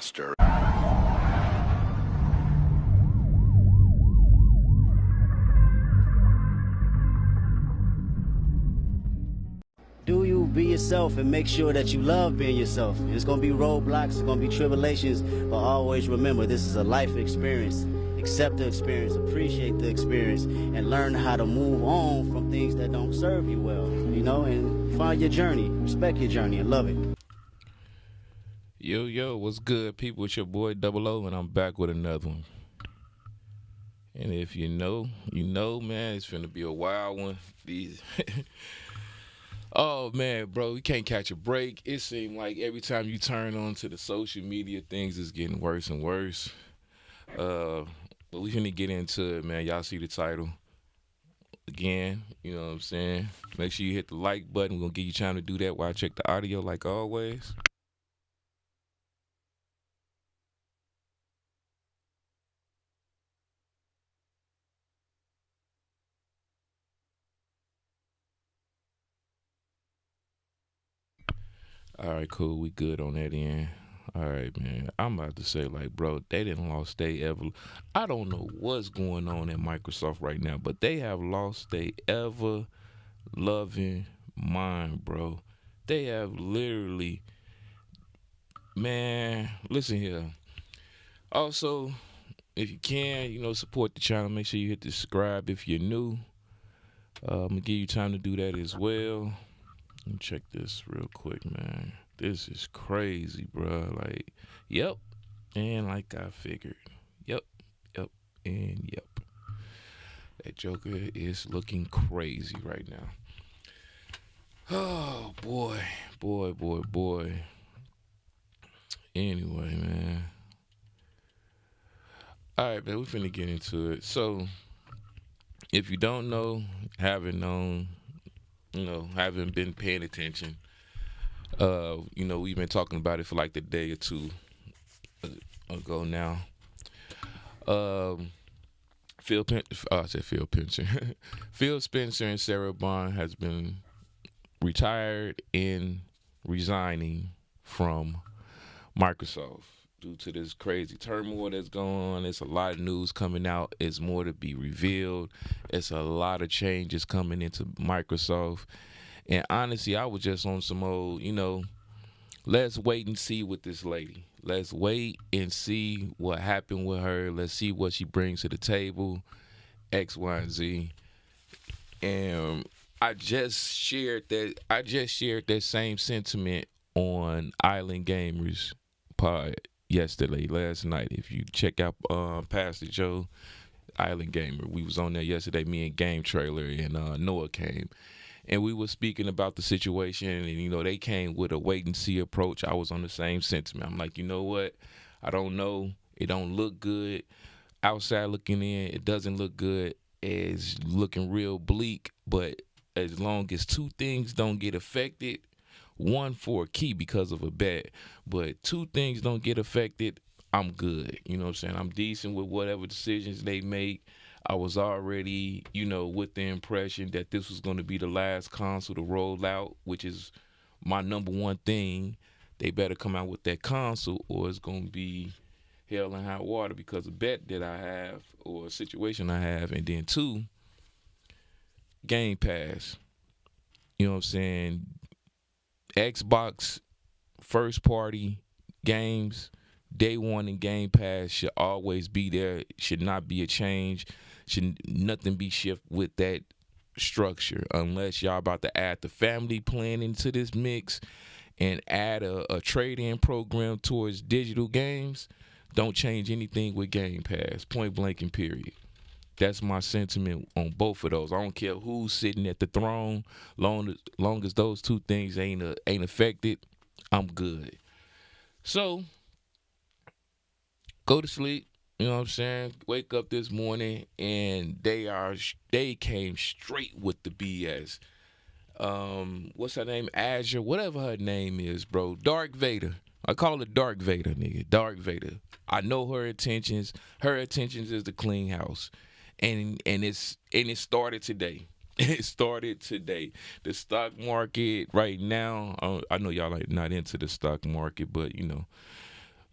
master. Do you be yourself and make sure that you love being yourself. It's going to be roadblocks, it's going to be tribulations, but always remember this is a life experience. Accept the experience, appreciate the experience, and learn how to move on from things that don't serve you well, and find your journey, respect your journey, and love it. Yo, what's good, people? It's your boy Double O, and I'm back with another one. And if you know, man, it's finna be a wild one. Oh, man, bro, we can't catch a break. It seems like every time you turn on to the social media, things is getting worse and worse. But we finna get into it, man. Y'all see the title. Again, you know what I'm saying? Make sure you hit the like button. We're going to give you time to do that while I check the audio like always. All right, cool. We good on that end. All right, man. I'm about to say, bro, they didn't lost I don't know what's going on at Microsoft right now, but they have lost their ever loving mind, bro. They have literally, man, listen here. Also, if you can, support the channel. Make sure you hit the subscribe if you're new. I'm going to give you time to do that as well. Let me check this real quick, man. This is crazy, bro. Yep. And like I figured. Yep. And yep. That Joker is looking crazy right now. Oh, boy. Anyway, man. All right, man. We finna get into it. So, if you don't know, haven't known, haven't been paying attention. We've been talking about it for like the day or two ago now. Phil Spencer and Sarah Bond has been retired and resigning from Microsoft due to this crazy turmoil that's going on. It's a lot of news coming out. It's more to be revealed. It's a lot of changes coming into Microsoft. And honestly, I was just on some old, let's wait and see with this lady. Let's wait and see what happened with her. Let's see what she brings to the table, X, Y, and Z. And I just shared that same sentiment on Island Gamers pod last night. If you check out Pastor Joe, Island Gamer, we was on there yesterday, me and Game Trailer, and Noah came. And we were speaking about the situation, and, they came with a wait-and-see approach. I was on the same sentiment. I'm like, you know what? I don't know. It don't look good. Outside looking in, it doesn't look good. It's looking real bleak. But as long as two things don't get affected, one for a key because of a bet, but two things don't get affected, I'm good. You know what I'm saying? I'm decent with whatever decisions they make. I was already, with the impression that this was going to be the last console to roll out, which is my number one thing. They better come out with that console or it's going to be hell and high water because of bet that I have or a situation I have. And then two, Game Pass. You know what I'm saying? Xbox first party games, day one in Game Pass should always be there. Should not be a change. Should nothing be shift with that structure unless y'all about to add the family plan into this mix and add a trade-in program towards digital games. Don't change anything with Game Pass, point blank and period. That's my sentiment on both of those. I don't care who's sitting at the throne, long as those two things ain't affected, I'm good. So go to sleep. You know what I'm saying? Wake up this morning and they came straight with the BS. What's her name? Azure, whatever her name is, bro. Dark Vader. I call it Dark Vader, nigga. Dark Vader. I know her intentions. Her intentions is to clean house. And it started today. It started today. The stock market right now, I know y'all are not into the stock market, but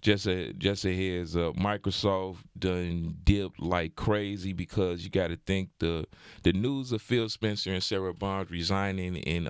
just a heads up. Microsoft done dipped like crazy because you got to think the news of Phil Spencer and Sarah Bonds resigning and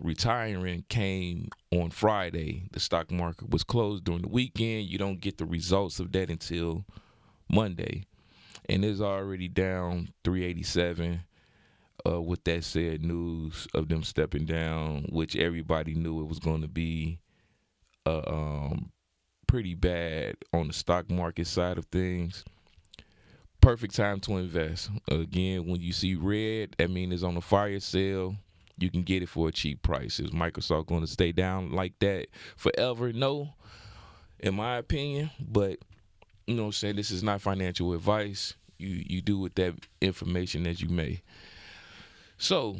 retiring came on Friday. The stock market was closed during the weekend. You don't get the results of that until Monday, and it's already down 387. With that said, news of them stepping down, which everybody knew it was going to be pretty bad on the stock market side of things. Perfect time to invest. Again, when you see red, that means it's on a fire sale. You can get it for a cheap price. Is Microsoft going to stay down like that forever? No, in my opinion. But, you know what I'm saying, this is not financial advice. You do with that information as you may. So,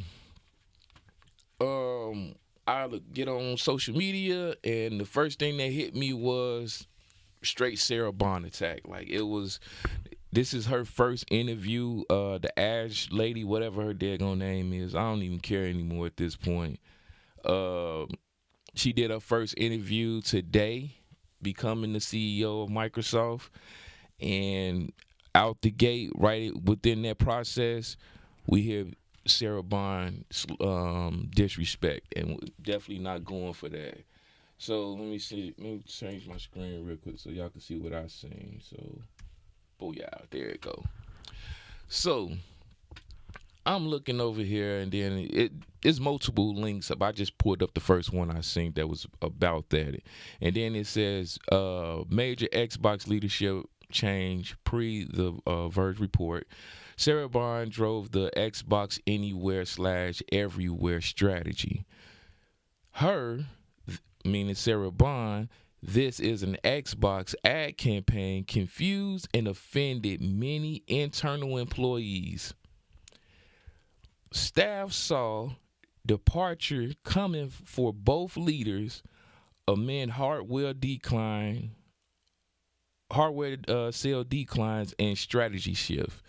I get on social media, and the first thing that hit me was straight Sarah Bond attack. Like, this is her first interview. The Ash lady, whatever her daggone name is, I don't even care anymore at this point. She did her first interview today, becoming the CEO of Microsoft, and out the gate, right within that process, we hear Sarah Bond disrespect, and definitely not going for that. So let me change my screen real quick so y'all can see what I seen. So, booyah, there it go. So I'm looking over here, and then it's multiple links up. I just pulled up the first one I seen that was about that, and then it says major Xbox leadership change pre the Verge report. Sarah Bond drove the Xbox Anywhere/Everywhere strategy. Her, meaning Sarah Bond, this is an Xbox ad campaign confused and offended many internal employees. Staff saw departure coming for both leaders amid hardware sale declines and strategy shift.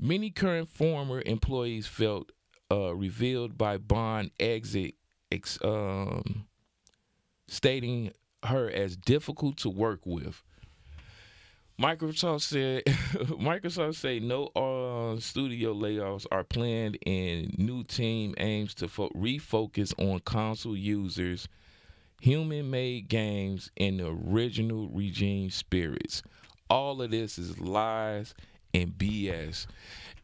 Many current former employees felt revealed by Bond exit, stating her as difficult to work with. Microsoft said no studio layoffs are planned, and new team aims to refocus on console users, human-made games, and the original regime spirits. All of this is lies and BS.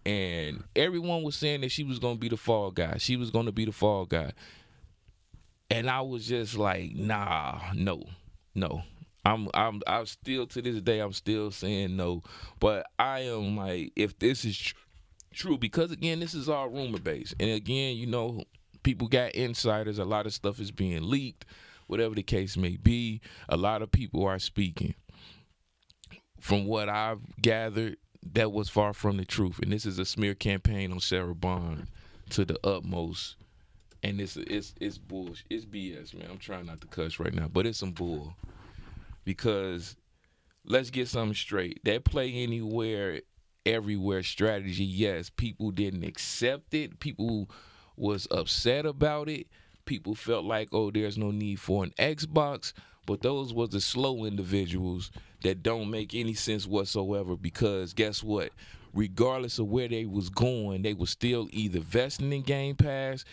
And everyone was saying that she was going to be the fall guy. She was going to be the fall guy. And I was just like, nah, no. I'm still, to this day, I'm still saying no. But I am like, if this is true, because again, this is all rumor based. And again, you know, people got insiders. A lot of stuff is being leaked, whatever the case may be. A lot of people are speaking. From what I've gathered, that was far from the truth. And this is a smear campaign on Sarah Bond to the utmost. And it's bullshit. It's BS, man. I'm trying not to cuss right now, but it's some bull. Because let's get something straight. That play anywhere, everywhere strategy, yes, people didn't accept it. People was upset about it. People felt like, oh, there's no need for an Xbox. But those was the slow individuals that don't make any sense whatsoever, because guess what? Regardless of where they was going, they was still either vesting in Game Pass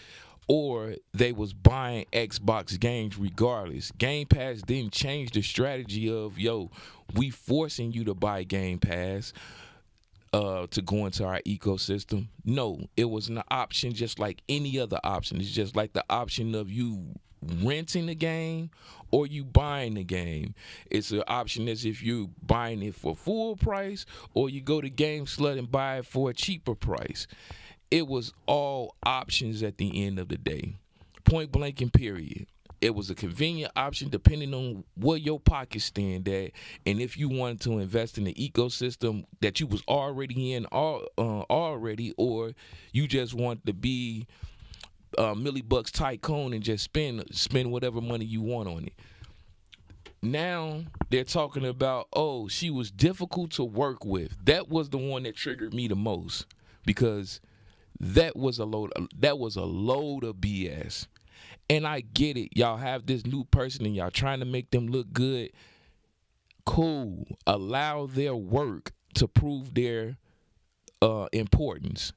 or they was buying Xbox games regardless. Game Pass didn't change the strategy of, yo, we forcing you to buy Game Pass to go into our ecosystem. No, it was an option just like any other option. It's just like the option of you renting the game or you buying the game. It's an option as if you buying it for full price or you go to GameSlut and buy it for a cheaper price. It was all options at the end of the day. Point blank and period. It was a convenient option depending on where your pocket stand at, and if you wanted to invest in the ecosystem that you was already in already, or you just want to be millibucks tycoon and just spend whatever money you want on it. Now they're talking about, oh, she was difficult to work with. That was the one that triggered me the most, because that was a load of BS. And I get it. Y'all have this new person and y'all trying to make them look good. Cool. Allow their work to prove their importance.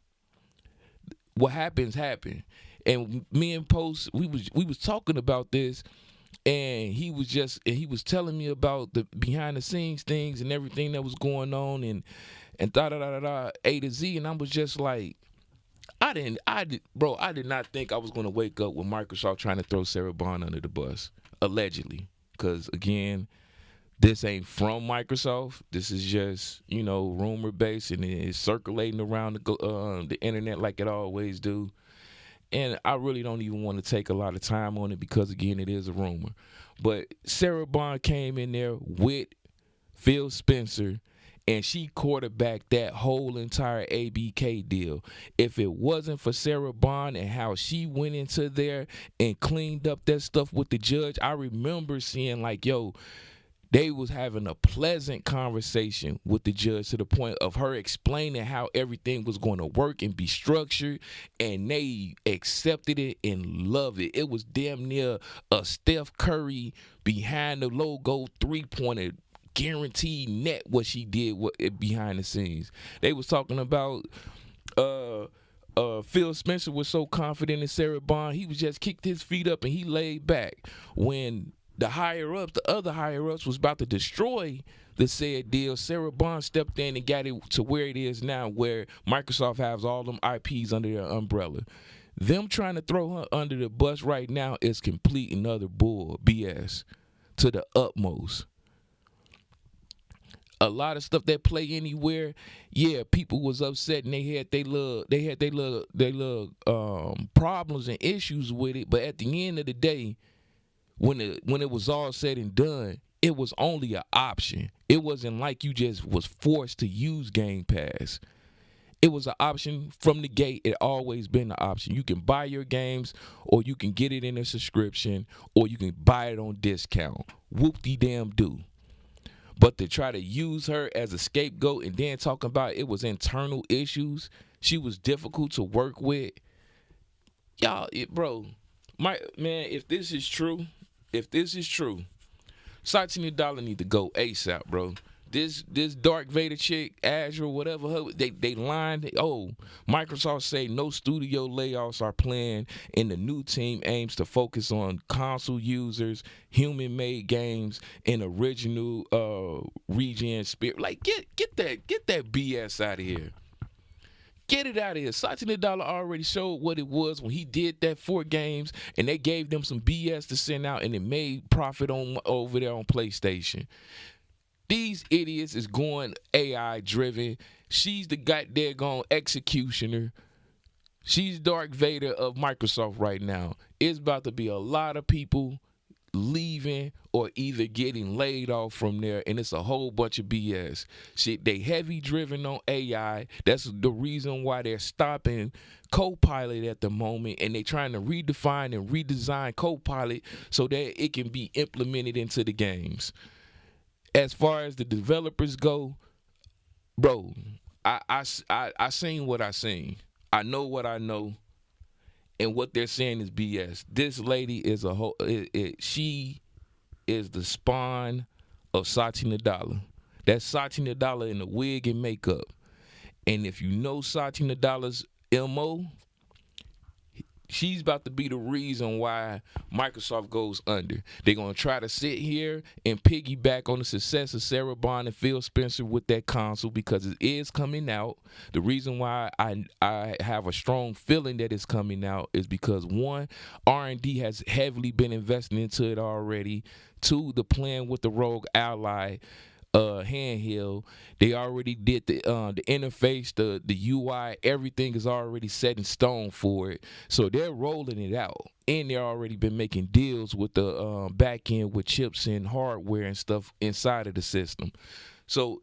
What happens happen. And me and Post, we was talking about this, and he was telling me about the behind the scenes things and everything that was going on and A to Z, and I was just like, I did not think I was gonna wake up with Microsoft trying to throw Sarah Bond under the bus, allegedly, because again, this ain't from Microsoft. This is just, rumor based, and it's circulating around the internet like it always do. And I really don't even want to take a lot of time on it because, again, it is a rumor. But Sarah Bond came in there with Phil Spencer, and she quarterbacked that whole entire ABK deal. If it wasn't for Sarah Bond and how she went into there and cleaned up that stuff with the judge, I remember seeing like, they was having a pleasant conversation with the judge to the point of her explaining how everything was going to work and be structured, and they accepted it and loved it. It was damn near a Steph Curry behind the logo three-pointer guaranteed net what she did behind the scenes. They was talking about Phil Spencer was so confident in Sarah Bond, he was just kicked his feet up and he laid back. When the other higher ups was about to destroy the said deal, Sarah Bond stepped in and got it to where it is now, where Microsoft has all them IPs under their umbrella. Them trying to throw her under the bus right now is complete and utter BS to the utmost. A lot of stuff that play anywhere, people was upset and they had they little problems and issues with it. But at the end of the day, when it was all said and done, it was only an option. It wasn't like you just was forced to use Game Pass. It was an option from the gate. It always been an option. You can buy your games, or you can get it in a subscription, or you can buy it on discount. Whoop-de-damn-do. But to try to use her as a scapegoat and then talking about it was internal issues, she was difficult to work with. Y'all, if this is true, Satya Nadella need to go ASAP, bro. This Dark Vader chick, Azure, whatever, they lined. Microsoft say no studio layoffs are planned, and the new team aims to focus on console users, human-made games, and original regen spirit. Like, get that BS out of here. Get it out of here. Satya Nadella already showed what it was when he did that 4 games, and they gave them some BS to send out, and it made profit over there on PlayStation. These idiots is going AI driven. She's the goddamn executioner. She's Dark Vader of Microsoft right now. It's about to be a lot of people leaving or either getting laid off from there, and it's a whole bunch of BS. Shit, they heavy driven on AI. That's the reason why they're stopping Copilot at the moment, and they're trying to redefine and redesign Copilot so that it can be implemented into the games. As far as the developers go, bro, I seen what I seen. I know what I know. And what they're saying is BS. This lady is she is the spawn of Satya Nadella. That's Satya Nadella in the wig and makeup. And if you know Satya Nadella's MO, she's about to be the reason why Microsoft goes under. They're going to try to sit here and piggyback on the success of Sarah Bond and Phil Spencer with that console because it is coming out. The reason why I have a strong feeling that it's coming out is because, 1, R&D has heavily been investing into it already. 2, the plan with the Rogue Ally handheld, they already did the interface, the UI, everything is already set in stone for it. So they're rolling it out, and they're already been making deals with the back end with chips and hardware and stuff inside of the system. So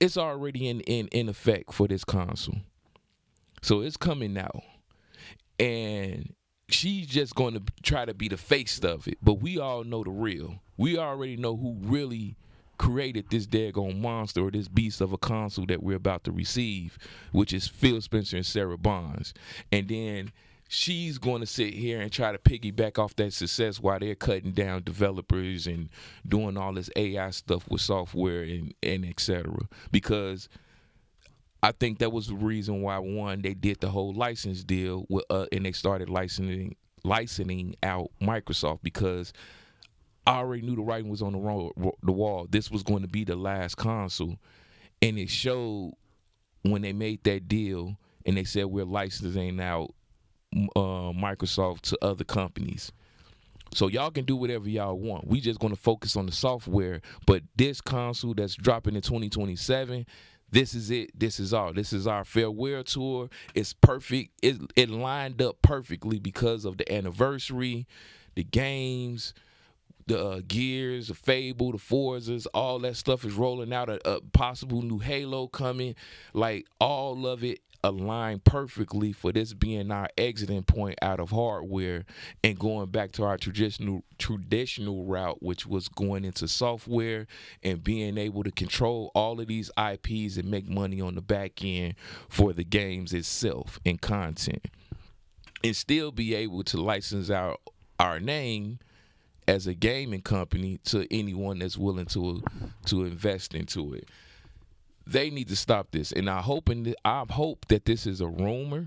it's already in effect for this console. So it's coming out, and she's just going to try to be the face of it, but we all know the real. We already know who really created this daggone monster or this beast of a console that we're about to receive, which is Phil Spencer and Sarah Bonds. And then she's going to sit here and try to piggyback off that success while they're cutting down developers and doing all this AI stuff with software and et cetera. Because I think that was the reason why, one, they did the whole license deal with, and they started licensing out Microsoft, because I already knew the writing was on the wall. This was going to be the last console, and it showed when they made that deal and they said we're licensing out Microsoft to other companies. So y'all can do whatever y'all want. We just going to focus on the software. But this console that's dropping in 2027, this is it. This is all. This is our farewell tour. It's perfect. It lined up perfectly because of the anniversary, the games, the Gears, the Fable, the Forzas, all that stuff is rolling out. A possible new Halo coming. Like, all of it aligned perfectly for this being our exiting point out of hardware and going back to our traditional route, which was going into software and being able to control all of these IPs and make money on the back end for the games itself and content, and still be able to license out our name as a gaming company to anyone that's willing to invest into it. They need to stop this, and I hope that this is a rumor,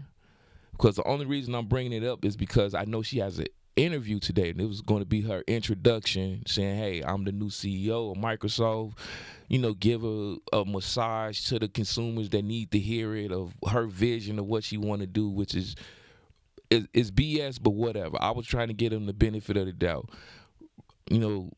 because the only reason I'm bringing it up is because I know she has an interview today, and it was going to be her introduction, saying, "Hey, I'm the new CEO of Microsoft." You know, give a massage to the consumers that need to hear it, of her vision of what she want to do, which is BS, but whatever. I was trying to get them the benefit of the doubt, you know.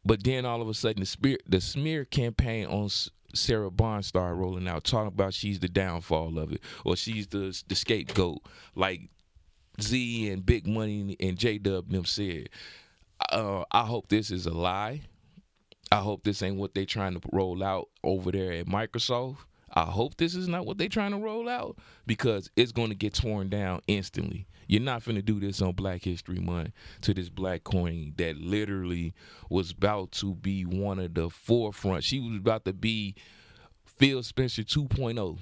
But then all of a sudden, the smear campaign on Sarah Bond started rolling out, talking about she's the downfall of it, or she's the scapegoat, like Z and Big Money and J-Dub them said. I hope this is a lie. I hope this ain't what they trying to roll out over there at Microsoft. I hope this is not what they trying to roll out, because it's going to get torn down instantly. You're not finna do this on Black History Month to this black queen that literally was about to be one of the forefront. She was about to be Phil Spencer 2.0.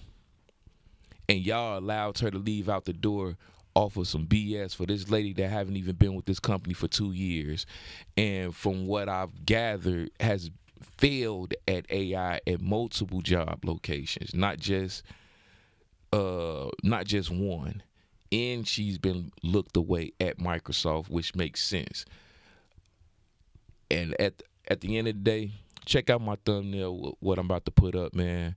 And y'all allowed her to leave out the door off of some BS for this lady that haven't even been with this company for 2 years. And from what I've gathered, has failed at AI at multiple job locations, not just one. And she's been looked away at Microsoft, which makes sense. And at the end of the day, check out my thumbnail, what I'm about to put up, man.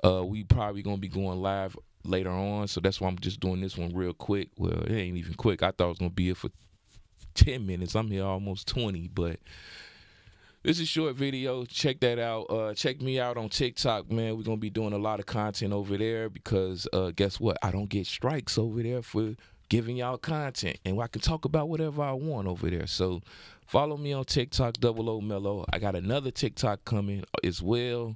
We probably gonna be going live later on, so that's why I'm just doing this one real quick. Well, it ain't even quick. I thought it was gonna be here for 10 minutes. I'm here almost 20, but this is a short video. Check that out. Check me out on TikTok, man. We're going to be doing a lot of content over there, because guess what? I don't get strikes over there for giving y'all content, and I can talk about whatever I want over there. So follow me on TikTok, Melo. I got another TikTok coming as well.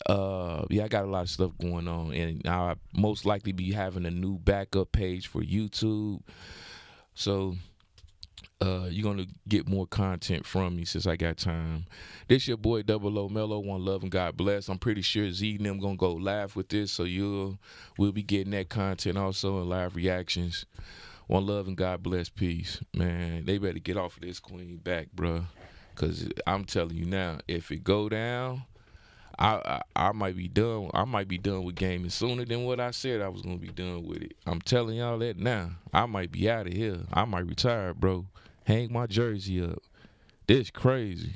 I got a lot of stuff going on, and I'll most likely be having a new backup page for YouTube. So you're going to get more content from me since I got time. This your boy Melo. One love and God bless. I'm pretty sure Z and them going to go live with this, so we'll be getting that content also, and live reactions. One love and God bless. Peace. Man, they better get off of this queen back, bro, because I'm telling you now, if it go down, I might be done. I might be done with gaming sooner than what I said I was going to be done with it. I'm telling y'all that now. I might be out of here. I might retire, bro. Hang my jersey up. This crazy.